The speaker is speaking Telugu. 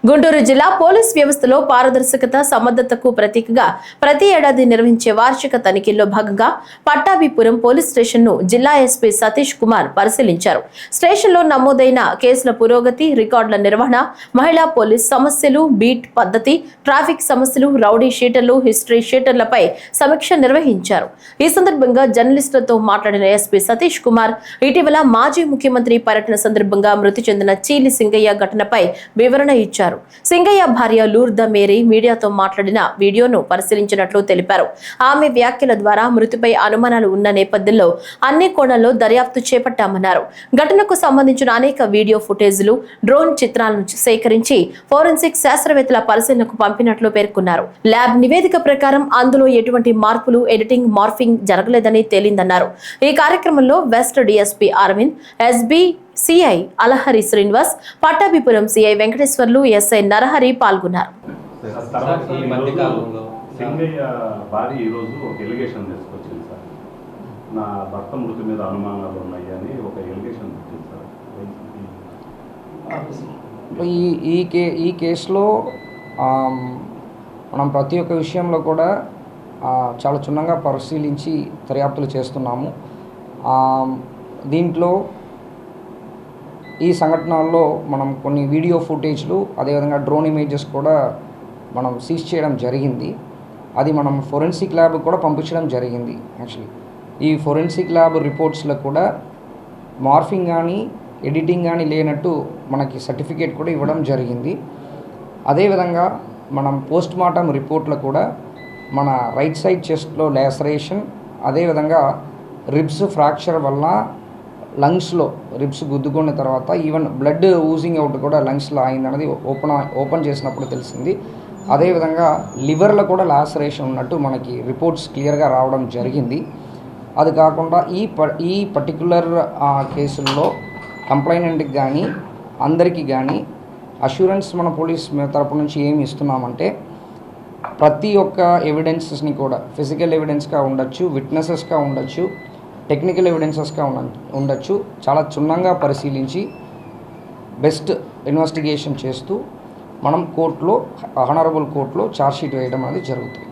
గుంటూరు జిల్లా పోలీస్ వ్యవస్థలో పారదర్శకత సమర్థతకు ప్రతీకగా ప్రతి ఏడాది నిర్వహించే వార్షిక తనిఖీల్లో భాగంగా పట్టాభిపురం పోలీస్ స్టేషన్ను జిల్లా ఎస్పీ సతీష్ కుమార్ పరిశీలించారు. స్టేషన్లో నమోదైన కేసుల పురోగతి, రికార్డుల నిర్వహణ, మహిళా పోలీస్ సమస్యలు, బీట్ పద్ధతి, ట్రాఫిక్ సమస్యలు, రౌడీ షీటర్లు, హిస్టరీ షీటర్లపై సమీక్ష నిర్వహించారు. ఈ సందర్భంగా జర్నలిస్టులతో మాట్లాడిన ఎస్పీ సతీష్ కుమార్ ఇటీవల మాజీ ముఖ్యమంత్రి పర్యటన సందర్భంగా మృతి చెందిన చీలి సింగయ్య ఘటనపై వివరణ ఇచ్చారు. సింగయ్య భార్య లూర్దా మేరీ మీడియాతో మాట్లాడిన వీడియోను పరిశీలించినట్లు తెలిపారు. ఆమె వ్యాఖ్యల ద్వారా మృతిపై అనుమానాలు ఉన్న నేపథ్యంలో అన్ని కోణాల్లో దర్యాప్తు చేపట్టామన్నారు. ఘటనకు సంబంధించిన అనేక వీడియో ఫుటేజ్లు, డ్రోన్ చిత్రాలను సేకరించి ఫోరెన్సిక్ శాస్త్రవేత్తల పరిశీలనకు పంపినట్లు పేర్కొన్నారు. ల్యాబ్ నివేదిక ప్రకారం అందులో ఎటువంటి మార్పులు, ఎడిటింగ్, మార్ఫింగ్ జరగలేదని తేలిందన్నారు. ఈ కార్యక్రమంలో west DSP Aravind, SB CI Alahari Srinivas, Pattabhipuram CI Venkateswarlu, SI Narahari పాల్గొన్నారు. సింగయ్య భార్య ఈరోజు ఒక ఎలిగేషన్ తీసుకొచ్చింది సార్. నా భర్త మృతి మీద అనుమానాలు ఉన్నాయి అని ఒక ఎలిగేషన్ వచ్చింది సార్. ఈ కేసులో మనం ప్రతి ఒక్క విషయంలో కూడా చాలా క్షుణ్ణంగా పరిశీలించి దర్యాప్తులు చేస్తున్నాము. దీంట్లో ఈ సంఘటనల్లో మనం కొన్ని వీడియో ఫుటేజ్లు, అదేవిధంగా డ్రోన్ ఇమేజెస్ కూడా మనం సీజ్ చేయడం జరిగింది. అది మనం ఫోరెన్సిక్ ల్యాబ్ కూడా పంపించడం జరిగింది. యాక్చువల్లీ ఈ ఫోరెన్సిక్ ల్యాబ్ రిపోర్ట్స్లో కూడా మార్ఫింగ్ కానీ ఎడిటింగ్ కానీ లేనట్టు మనకి సర్టిఫికేట్ కూడా ఇవ్వడం జరిగింది. అదేవిధంగా మనం పోస్ట్ మార్టం రిపోర్ట్లో కూడా మన రైట్ సైడ్ చెస్ట్లో లాసరేషన్, అదేవిధంగా రిబ్స్ ఫ్రాక్చర్ వల్ల లంగ్స్లో రిబ్స్ గుద్దుకున్న తర్వాత ఈవెన్ బ్లడ్ ఊజింగ్ అవుట్ కూడా లంగ్స్లో అయిందన్నది ఓపెన్ చేసినప్పుడు తెలిసింది. అదేవిధంగా లివర్లో కూడా లాసరేషన్ ఉన్నట్టు మనకి రిపోర్ట్స్ క్లియర్గా రావడం జరిగింది. అది కాకుండా ఈ పర్టికులర్ కేసుల్లో కంప్లైనెంట్కి కానీ అందరికీ కానీ అష్యూరెన్స్ మన పోలీస్ తరపు నుంచి ఏమి ఇస్తున్నామంటే ప్రతి ఒక్క ఎవిడెన్సెస్ని కూడా ఫిజికల్ ఎవిడెన్స్గా ఉండొచ్చు, విట్నెసెస్గా ఉండొచ్చు, టెక్నికల్ ఎవిడెన్సెస్గా ఉండొచ్చు, చాలా క్షుణ్ణంగా పరిశీలించి బెస్ట్ ఇన్వెస్టిగేషన్ చేస్తూ మనం కోర్టులో, హానరబుల్ కోర్టులో ఛార్జ్షీట్ వేయడం అనేది జరుగుతుంది.